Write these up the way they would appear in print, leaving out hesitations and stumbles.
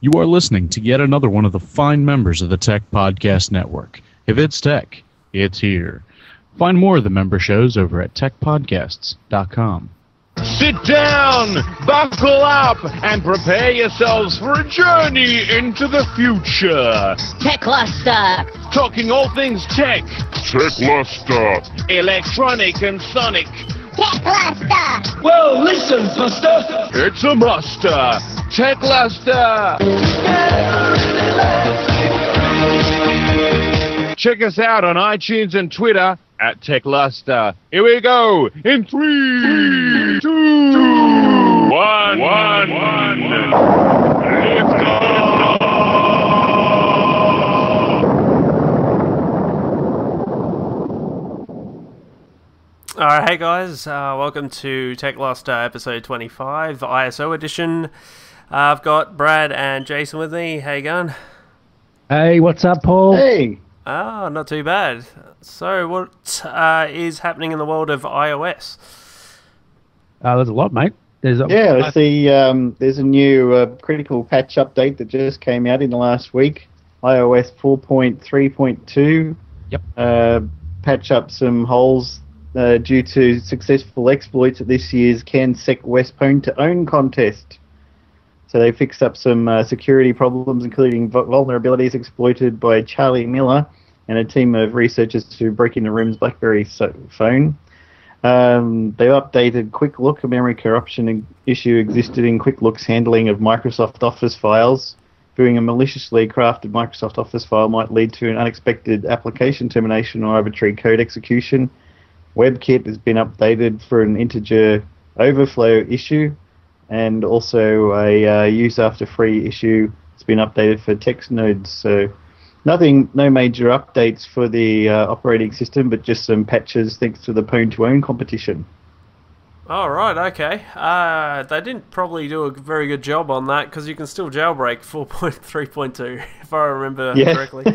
You are listening to yet another one of the fine members of the Tech Podcast Network. If it's tech, it's here. Find more of the member shows over at techpodcasts.com. Sit down, buckle up, and prepare yourselves for a journey into the future. Tekluster. Talking all things tech. Tekluster. Electronic and sonic. Tekluster. Well, listen, Buster. It's a muster. Tekluster. Check us out on iTunes and Twitter at Tekluster. Here we go. In 3, 2, 1. Let's go. Alright, hey guys, welcome to Tekluster episode 25, ISO edition. I've got Brad and Jason with me. How you going? Hey, what's up, Paul? Hey. Not too bad. So, what is happening in the world of iOS? There's a lot, mate. There's a new critical patch update that just came out in the last week. iOS 4.3.2. Yep. Patch up some holes due to successful exploits at this year's CanSec West Pwn to Own contest. So they fixed up some security problems, including vulnerabilities exploited by Charlie Miller and a team of researchers who broke into Room's BlackBerry phone. They updated Quick Look. A memory corruption issue existed in Quick Look's handling of Microsoft Office files. Viewing a maliciously crafted Microsoft Office file might lead to an unexpected application termination or arbitrary code execution. WebKit has been updated for an integer overflow issue. And also a use after free issue has been updated for text nodes. So no major updates for the operating system, but just some patches thanks to the Pwn to Own competition. Oh, right, okay. They didn't probably do a very good job on that because you can still jailbreak 4.3.2 if I remember correctly.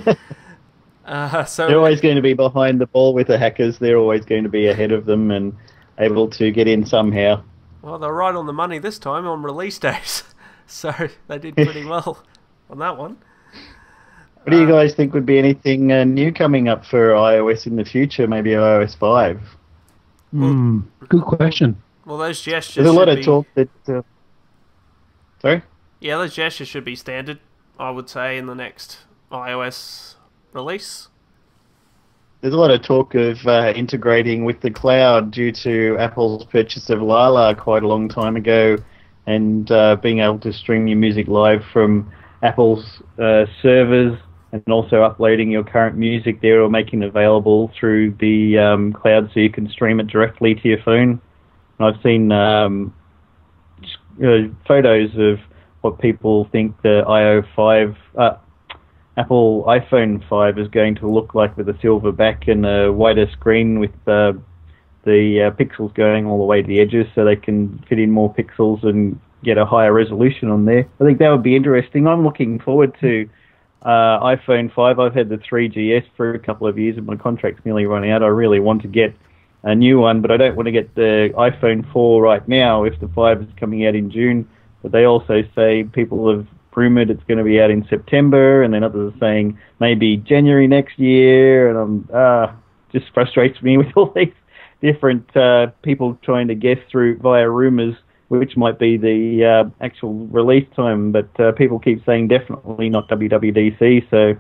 So they're always going to be behind the ball with the hackers. They're always going to be ahead of them and able to get in somehow. Well, they're right on the money this time on release days, so they did pretty well on that one. What do you guys think would be anything new coming up for iOS in the future? Maybe iOS 5? Good question. Well, those gestures There's a lot of talk that... Sorry? Yeah, those gestures should be standard, I would say, in the next iOS release. There's a lot of talk of integrating with the cloud due to Apple's purchase of Lala quite a long time ago, and being able to stream your music live from Apple's servers, and also uploading your current music there or making it available through the cloud so you can stream it directly to your phone. And I've seen photos of what people think the Apple iPhone 5 is going to look like, with a silver back and a whiter screen with the pixels going all the way to the edges so they can fit in more pixels and get a higher resolution on there. I think that would be interesting. I'm looking forward to iPhone 5. I've had the 3GS for a couple of years and my contract's nearly run out. I really want to get a new one, but I don't want to get the iPhone 4 right now if the 5 is coming out in June. But they also say people have rumoured it's going to be out in September, and then others are saying maybe January next year, and just frustrates me with all these different people trying to guess through via rumours which might be the actual release time, but people keep saying definitely not WWDC, so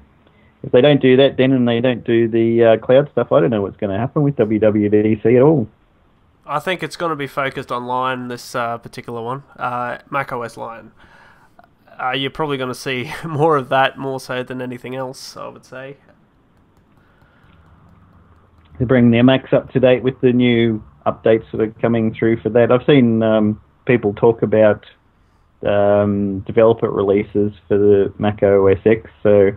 if they don't do that then and they don't do the cloud stuff, I don't know what's going to happen with WWDC at all. I think it's going to be focused on Lion, this particular one, macOS Lion. You're probably going to see more of that, more so than anything else, I would say. They bring their Macs up to date with the new updates that are coming through for that. I've seen people talk about developer releases for the Mac OS X, so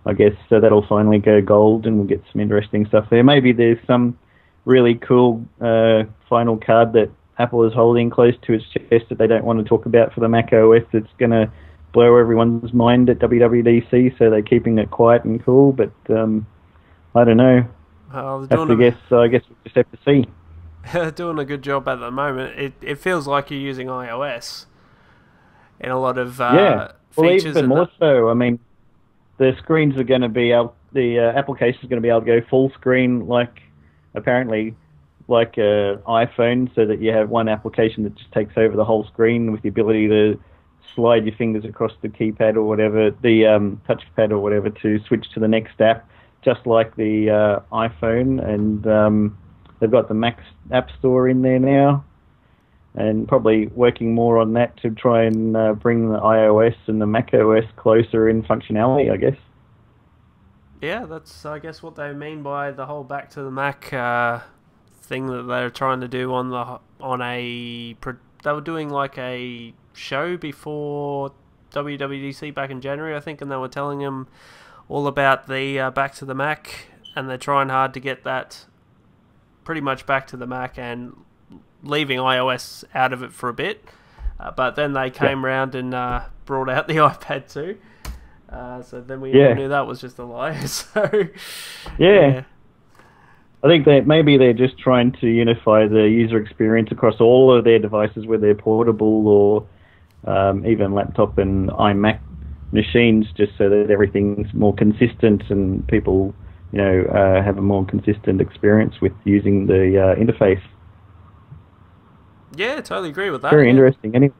I guess that'll finally go gold and we'll get some interesting stuff there. Maybe there's some really cool final card that Apple is holding close to its chest that they don't want to talk about for the Mac OS that's going to blow everyone's mind at WWDC, so they're keeping it quiet and cool, but I don't know. I guess we'll just have to see. They're doing a good job at the moment. It feels like you're using iOS in a lot of features. Even more so. I mean, the screens are going to be the application is going to be able to go full screen, apparently like an iPhone, so that you have one application that just takes over the whole screen with the ability to slide your fingers across the keypad or whatever, the touchpad or whatever, to switch to the next app, just like the iPhone. And they've got the Mac App Store in there now, and probably working more on that to try and bring the iOS and the Mac OS closer in functionality, I guess. Yeah, that's, I guess, what they mean by the whole back to the Mac thing that they're trying to do they were doing like a show before WWDC back in January, I think, and they were telling them all about the back to the Mac, and they're trying hard to get that pretty much back to the Mac and leaving iOS out of it for a bit. But then they came round and brought out the iPad too. So then we knew that was just a lie. So yeah. I think that maybe they're just trying to unify the user experience across all of their devices, whether they're portable or even laptop and iMac machines, just so that everything's more consistent and people, have a more consistent experience with using the interface. Yeah, totally agree with that. Very interesting. Anyway,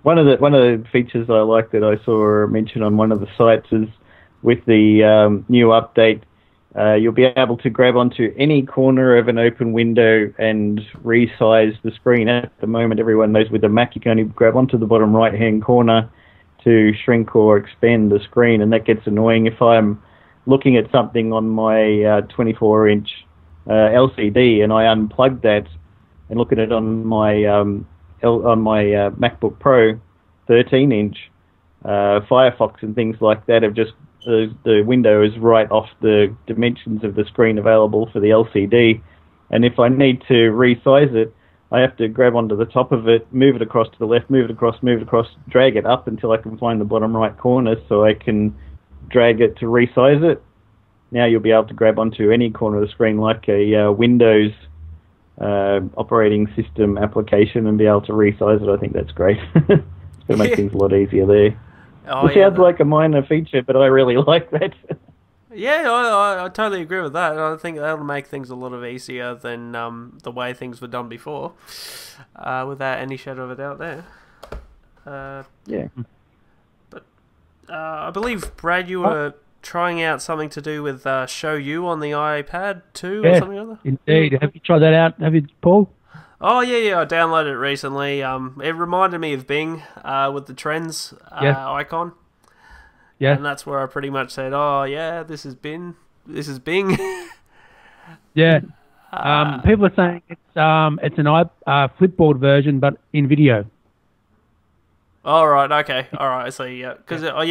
one of the features I like that I saw mentioned on one of the sites is with the new update. You'll be able to grab onto any corner of an open window and resize the screen. At the moment, everyone knows with the Mac, you can only grab onto the bottom right-hand corner to shrink or expand the screen, and that gets annoying if I'm looking at something on my 24-inch LCD and I unplug that and look at it on my MacBook Pro 13-inch. Firefox and things like that have just the window is right off the dimensions of the screen available for the LCD, and if I need to resize it, I have to grab onto the top of it, move it across to the left, move it across, drag it up until I can find the bottom right corner so I can drag it to resize it. Now you'll be able to grab onto any corner of the screen like a Windows operating system application and be able to resize it. I think that's great. It's going to make things a lot easier there. It sounds like a minor feature, but I really like that. Yeah, I totally agree with that. I think that'll make things a lot easier than the way things were done before, without any shadow of a doubt there. Yeah. But I believe, Brad, you were trying out something to do with showyou on the iPad too, or something like that? Indeed. Have you tried that out? Have you, Paul? Oh, yeah, I downloaded it recently. It reminded me of Bing with the trends icon. Yeah. And that's where I pretty much said, oh, yeah, this is Bing. Yeah. People are saying it's an Flipboard version, but in video. All right, okay. All right, I see, yeah. Because, I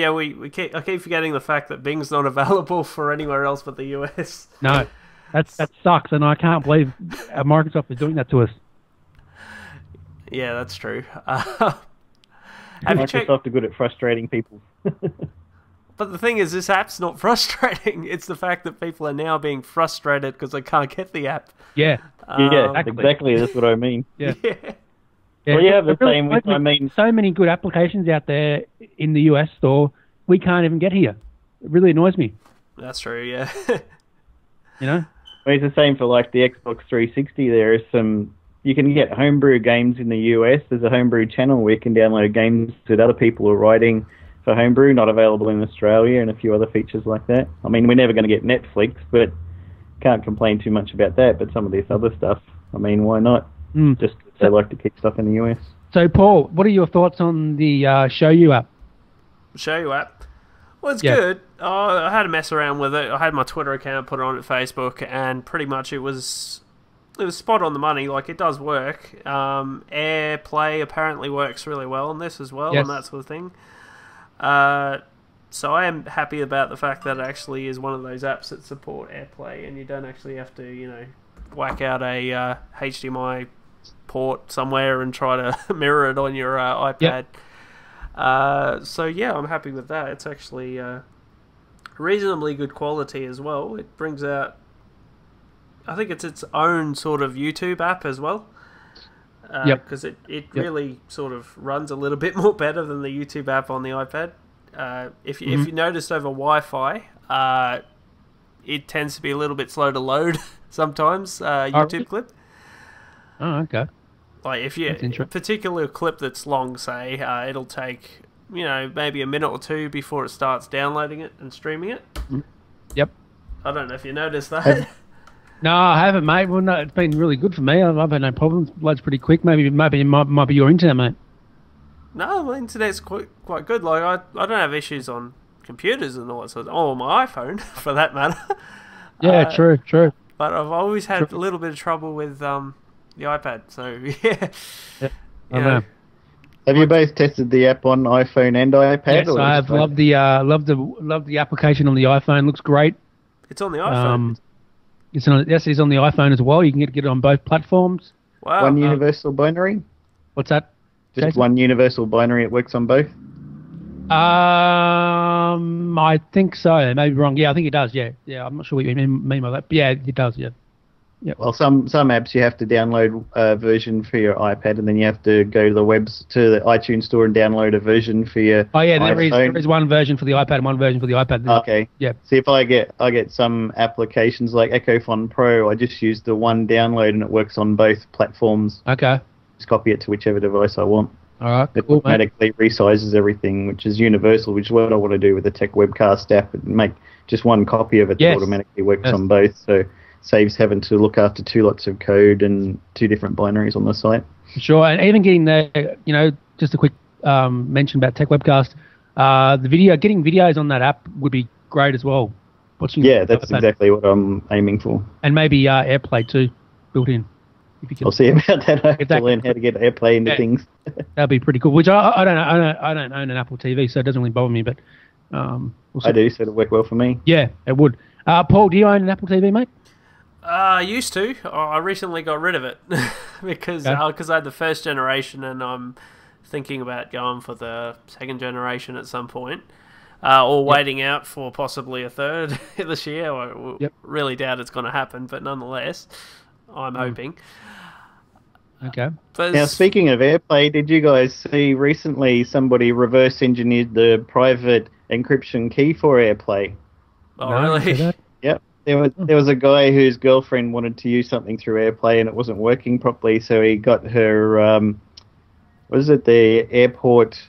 keep forgetting the fact that Bing's not available for anywhere else but the US. No, that sucks, and I can't believe Microsoft is doing that to us. Yeah, that's true. Microsoft are good at frustrating people. But the thing is, this app's not frustrating. It's the fact that people are now being frustrated because they can't get the app. Yeah. Exactly. That's what I mean. Yeah. Well, you have the same with, so many good applications out there in the US store, we can't even get here. It really annoys me. That's true, yeah. Well, it's the same for like the Xbox 360. There is you can get homebrew games in the US. There's a homebrew channel where you can download games that other people are writing for homebrew, not available in Australia, and a few other features like that. I mean, we're never going to get Netflix, but can't complain too much about that. But some of this other stuff, I mean, why not? Just they like to keep stuff in the US. So, Paul, what are your thoughts on the showyou app? Showyou app? Well, it's good. I had a mess around with it. I had my Twitter account, put it on at Facebook, and pretty much it was spot on the money. Like, it does work. AirPlay apparently works really well on this as well, and that sort of thing. So I am happy about the fact that it actually is one of those apps that support AirPlay, and you don't actually have to, whack out a HDMI port somewhere and try to mirror it on your iPad. So yeah, I'm happy with that. It's actually reasonably good quality as well. It brings out, I think it's its own sort of YouTube app as well. Yep. Because it really sort of runs a little bit more better than the YouTube app on the iPad. If you noticed over Wi-Fi, it tends to be a little bit slow to load sometimes. YouTube really? clip. Oh, okay. Like if you a particular clip that's long, say, it'll take maybe a minute or two before it starts downloading it and streaming it. Yep. I don't know if you noticed that. No, I haven't, mate. Well, no, it's been really good for me. I've had no problems. Loads pretty quick. Maybe it might be your internet, mate. No, my internet's quite good. Like I don't have issues on computers and all that sort of, or my iPhone for that matter. Yeah, true. But I've always had a little bit of trouble with the iPad. So yeah. I know. Have you both tested the app on iPhone and iPad? Yes, I've loved the application on the iPhone. Looks great. It's on the iPhone. It's on the iPhone as well. You can get it on both platforms. Wow. One universal binary? What's that? Just Jason? one universal binary. It works on both? I think so. Maybe wrong. Yeah, I think it does. Yeah. I'm not sure what you mean by that. But yeah, it does. Yeah. Yep. Well, some apps you have to download a version for your iPad, and then you have to go to the iTunes store and download a version for your iPhone. There is one version for the iPad and one version for the iPad. Okay. Yeah. See, if I get some applications like Echophon Pro, I just use the one download and it works on both platforms. Okay. Just copy it to whichever device I want. All right. It Cool, automatically resizes everything, which is universal, which is what I want to do with the Tech Webcast app, and make just one copy of it that automatically works on both. So saves having to look after two lots of code and two different binaries on the site. Sure, and even getting just a quick mention about Tech Webcast, getting videos on that app would be great as well. That's exactly what I'm aiming for. And maybe AirPlay too, built in. If you can. I'll see about that. I have to learn how to get AirPlay into things. That'd be pretty cool. Which I don't own an Apple TV, so it doesn't really bother me. But we'll see. I do, so it'll work well for me. Yeah, it would. Paul, do you own an Apple TV, mate? I used to. I recently got rid of it because I had the first generation, and I'm thinking about going for the second generation at some point, or waiting out for possibly a third this year. I really doubt it's going to happen, but nonetheless, I'm hoping. Okay. Now, speaking of AirPlay, did you guys see recently somebody reverse engineered the private encryption key for AirPlay? Oh, really? Yep. There was a guy whose girlfriend wanted to use something through AirPlay and it wasn't working properly, so he got her, the airport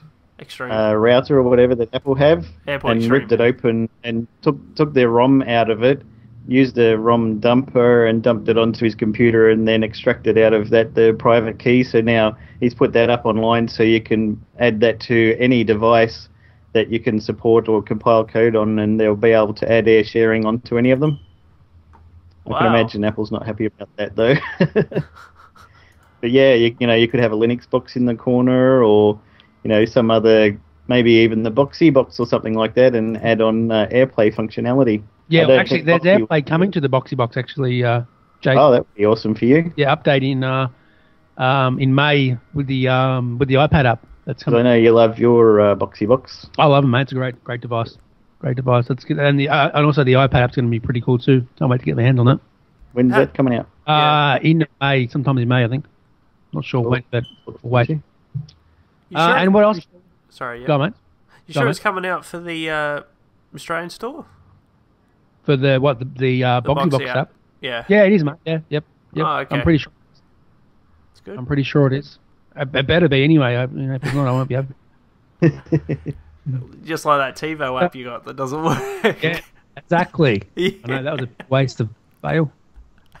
router or whatever that Apple have, and ripped it open and took their ROM out of it, used the ROM dumper and dumped it onto his computer, and then extracted out of that the private key. So now he's put that up online, so you can add that to any device that you can support or compile code on, and they'll be able to add air sharing onto any of them. I can imagine Apple's not happy about that though. But yeah, you could have a Linux box in the corner, or some other, maybe even the Boxy box or something like that, and add on AirPlay functionality. Yeah, actually, there's AirPlay coming to the Boxy box. Actually, Jason. Oh, that would be awesome for you. Yeah, update in May with the iPad app. That's coming. I know you love your Boxy box. I love it, mate. It's a great device. Great device. That's good. And also the iPad app's going to be pretty cool too. Can't wait to get my hands on it. When's that coming out? In May, sometime in May, I think. Not sure when, but wait. Sure? And what else? Sorry, yeah. Go on, mate. You sure it's coming out for the Australian store? For the Boxy box app? Yeah. Yeah, it is, mate. Yeah, yep. Oh, okay. I'm pretty sure. That's good. I'm pretty sure it is. It better be anyway. If it's not, I won't be able. Just like that TiVo app you got that doesn't work. Yeah, exactly. Yeah. I know, that was a waste of fail.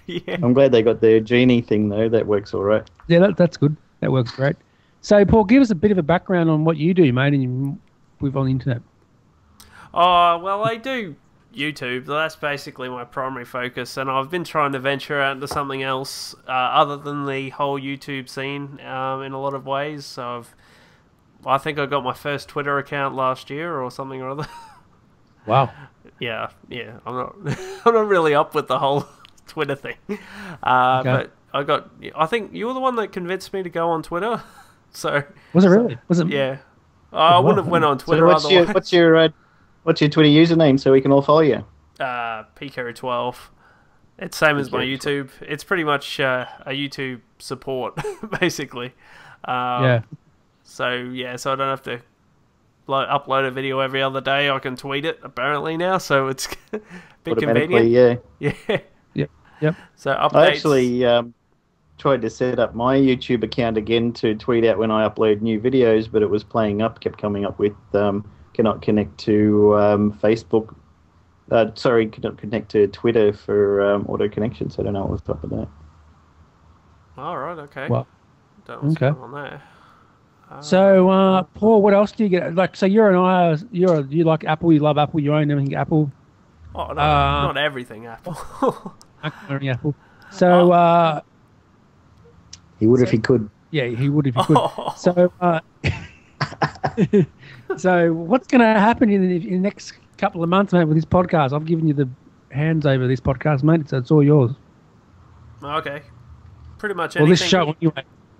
Yeah. I'm glad they got the Genie thing though. That works all right. Yeah, that's good. That works great. So, Paul, give us a bit of a background on what you do, mate, and with on the internet. Oh, well, I do YouTube. That's basically my primary focus, and I've been trying to venture out into something else other than the whole YouTube scene in a lot of ways. So I think I got my first Twitter account last year or something or other. Wow. Yeah. I'm not really up with the whole Twitter thing. But I think you were the one that convinced me to go on Twitter. So was it really? Was it? Yeah. I wouldn't have went on Twitter otherwise. What's your Twitter username so we can all follow you? Pico12. It's same as my YouTube. It's pretty much a YouTube support, basically. Yeah. So so I don't have to upload a video every other day. I can tweet it apparently now, so it's a bit convenient. Yeah. Yeah. Yep. So updates. I actually tried to set up my YouTube account again to tweet out when I upload new videos, but it was playing up, kept coming up with cannot connect to Facebook. Cannot connect to Twitter for auto connection, so I don't know what's up with that. All right, okay. Well, Don't know what's going on there. So, Paul, what else do you get? Like, so you're an iOS. You like Apple. You love Apple. You own everything Apple. Oh, no, not everything Apple. Only Apple. So, He would if he could. yeah, he would if he could. So, so what's going to happen in the next couple of months, mate, with this podcast? I've given you the hands over this podcast, mate, so it's all yours. Okay. Pretty much Well, anything.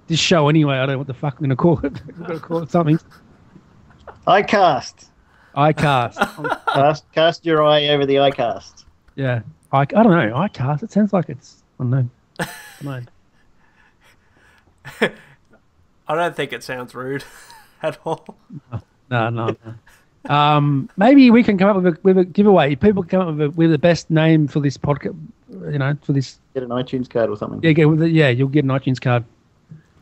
this show anyway, I don't know what the fuck I'm going to call it. I'm going to call it something. iCast. Cast your eye over the iCast. Yeah. I don't know. iCast, it sounds like it's, I don't know. I don't know. I don't think it sounds rude at all. No. Maybe we can come up with a giveaway. People can come up with the best name for this podcast. You know, for this. Get an iTunes card or something. Yeah, you'll get an iTunes card.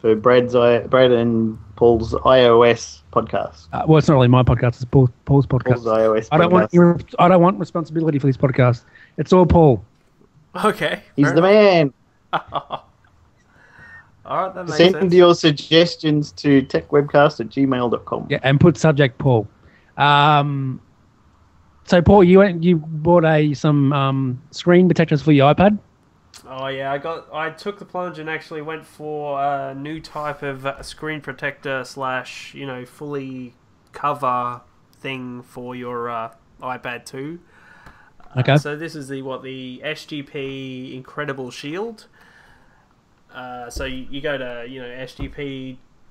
For Brad and Paul's iOS podcast. Well, it's not really my podcast; it's Paul's podcast. Paul's iOS I don't want responsibility for this podcast. It's all Paul. Okay. He's the man. All right, that makes Send sense. your suggestions to techwebcast@gmail.com. Yeah, and put subject Paul. So Paul, you bought some screen protectors for your iPad. Oh yeah, I took the plunge and actually went for a new type of screen protector / fully cover thing for your iPad 2. Okay. So this is the SGP Incredible Shield. So you go to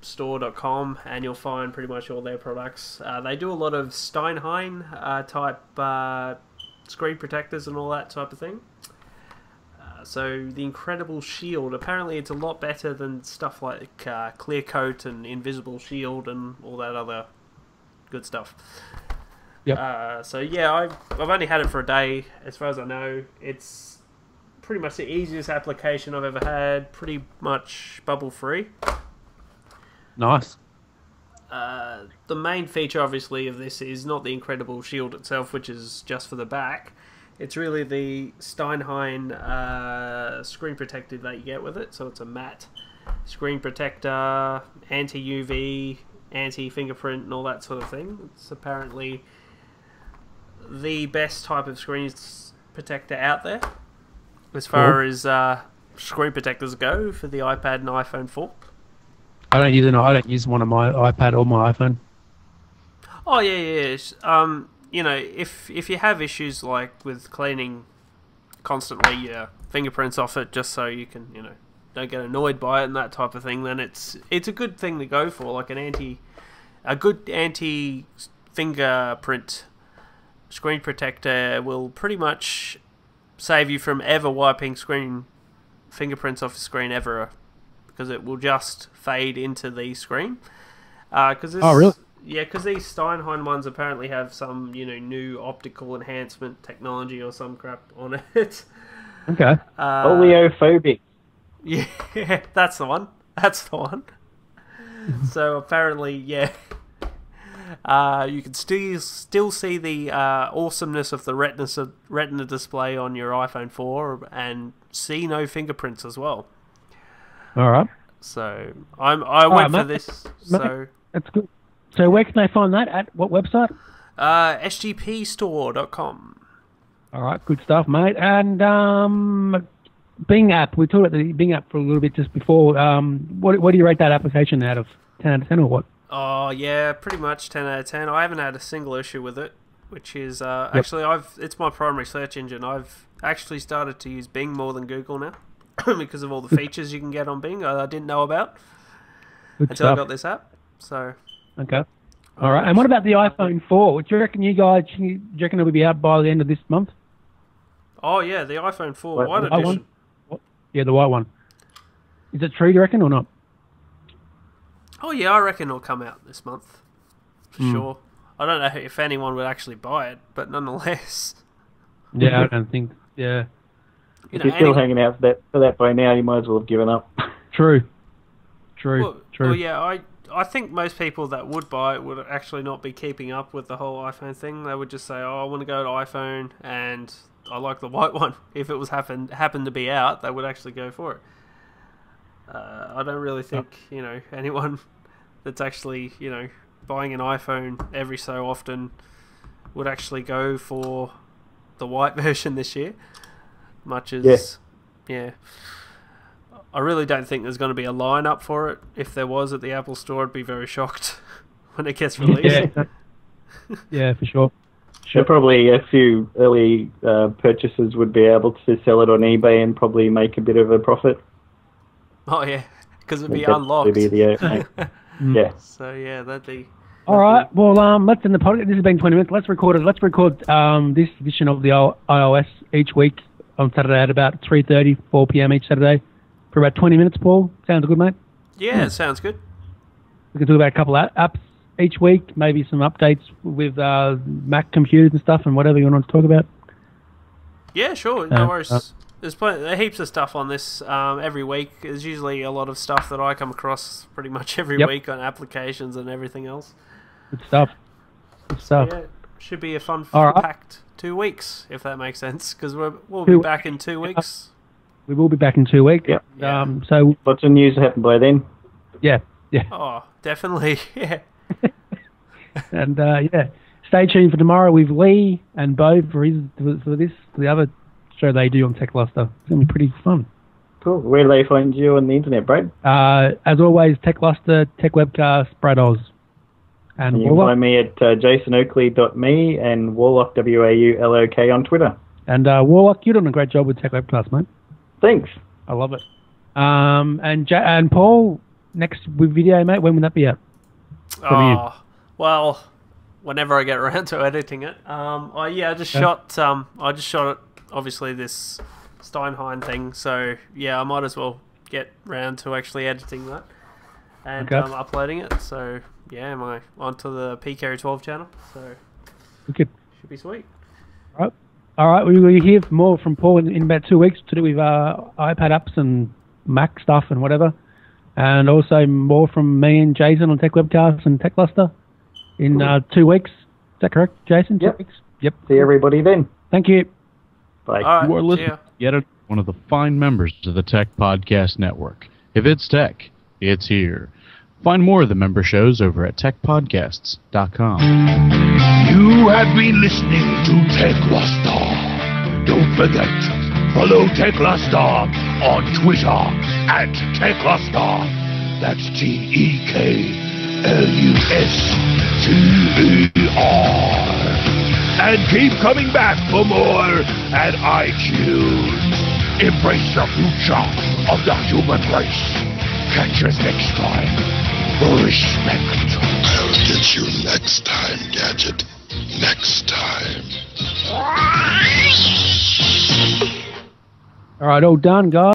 sgpstore.com and you'll find pretty much all their products. They do a lot of Steinheim type screen protectors and all that type of thing. So the Incredible Shield, apparently it's a lot better than stuff like Clear Coat and Invisible Shield and all that other good stuff. Yep. So yeah, I've only had it for a day. As far as I know, it's pretty much the easiest application I've ever had. Pretty much bubble free. Nice. The main feature, obviously, of this is not the Incredible Shield itself, which is just for the back. It's really the Steinheim screen protector that you get with it. So it's a matte screen protector, anti-UV, anti-fingerprint, and all that sort of thing. It's apparently the best type of screen protector out there as far as screen protectors go for the iPad and iPhone 4. I don't use one on my iPad or my iPhone. Oh yeah. If you have issues like with cleaning constantly your fingerprints off it, just so you can don't get annoyed by it and that type of thing, then it's a good thing to go for. Like a good anti fingerprint screen protector will pretty much save you from ever wiping fingerprints off the screen ever, because it will just fade into the screen. Oh really? Yeah, because these Steinheim ones apparently have some, new optical enhancement technology or some crap on it. Okay. Oleophobic. Yeah, that's the one. So apparently, yeah, you can still see the awesomeness of the Retina display on your iPhone 4 and see no fingerprints as well. All right. So I went for this. So that's good. So where can they find that? At what website? sgpstore.com. All right, good stuff, mate. And Bing app. We talked about the Bing app for a little bit just before. What do you rate that application out of 10 out of 10 or what? Oh yeah, pretty much 10 out of 10. I haven't had a single issue with it, which is actually it's my primary search engine. I've actually started to use Bing more than Google now because of all the features you can get on Bing I didn't know about until I got this app. So. Okay. All right. And what about the iPhone 4? Do you reckon it'll be out by the end of this month? Oh yeah, the iPhone 4 White White one? Edition. Yeah, the white one. Is it true, do you reckon, or not? Oh yeah, I reckon it'll come out this month. For sure. I don't know if anyone would actually buy it, but nonetheless. Yeah, I don't think. Yeah, You If know, you're still hanging out for that by now, you might as well have given up. true. Well, yeah, I think most people that would buy it would actually not be keeping up with the whole iPhone thing. They would just say, "Oh, I want to go to iPhone, and I like the white one." If it was happened to be out, they would actually go for it. I don't really think anyone that's actually buying an iPhone every so often would actually go for the white version this year. Much as yeah. I really don't think there's going to be a lineup for it. If there was at the Apple Store, I'd be very shocked when it gets released. Yeah, for sure. Sure. Probably a few early purchasers would be able to sell it on eBay and probably make a bit of a profit. Oh yeah, because it'd be That'd unlocked. be the, yeah. So yeah, that'd be. All right. Well, let's end the podcast. This has been 20 minutes. Let's record it. Let's record this edition of the iOS each week on Saturday at about 3:30, 4 p.m. each Saturday for about 20 minutes. Paul, sounds good, mate. Yeah, sounds good. We can talk about a couple of apps each week, maybe some updates with Mac computers and stuff, and whatever you want to talk about. Yeah, sure. No worries. There's heaps of stuff on this every week. There's usually a lot of stuff that I come across pretty much every week on applications and everything else. Good stuff. Good stuff. Yeah, should be a fun, All right. packed 2 weeks, if that makes sense, because we'll be back in 2 weeks. We will be back in 2 weeks. Yep. So Lots of news happen by then. yeah. Oh, definitely. Yeah. And stay tuned for tomorrow with Lee and Bo for the other show they do on Tekluster. It's going to be pretty fun. Cool. Where do they find you on the internet, Brad? As always, Tekluster, Tech Webcast, Brad Oz. And You can find me at jasonoakley.me and Warlock, WAULOK on Twitter. And Warlock, you're doing a great job with Tech Webcast, mate. Thanks. I love it. And Paul, next with video, mate, when would that be out? Well, whenever I get around to editing it. I just shot it. Obviously, this Steinheim thing. So yeah, I might as well get round to actually editing that and uploading it. So yeah, onto the PK12 channel. So Okay. should be sweet. All right. We will hear more from Paul in about 2 weeks to do with iPad apps and Mac stuff and whatever, and also more from me and Jason on Tech Webcast and Tekluster in 2 weeks. Is that correct, Jason? Yep. 2 weeks? Yep. See everybody then. Thank you. Bye. All right, You are see listening ya. yet one of the fine members of the Tech Podcast Network. If it's tech, it's here. Find more of the member shows over at techpodcasts.com. You have been listening to Tekluster. Don't forget, follow Tekluster on Twitter at Tekluster. That's TEKLUSTER. And keep coming back for more at iTunes. Embrace the future of the human race. Catch us next time. Respect. I'll get you next time, Gadget. Next time. All right, all done, guys.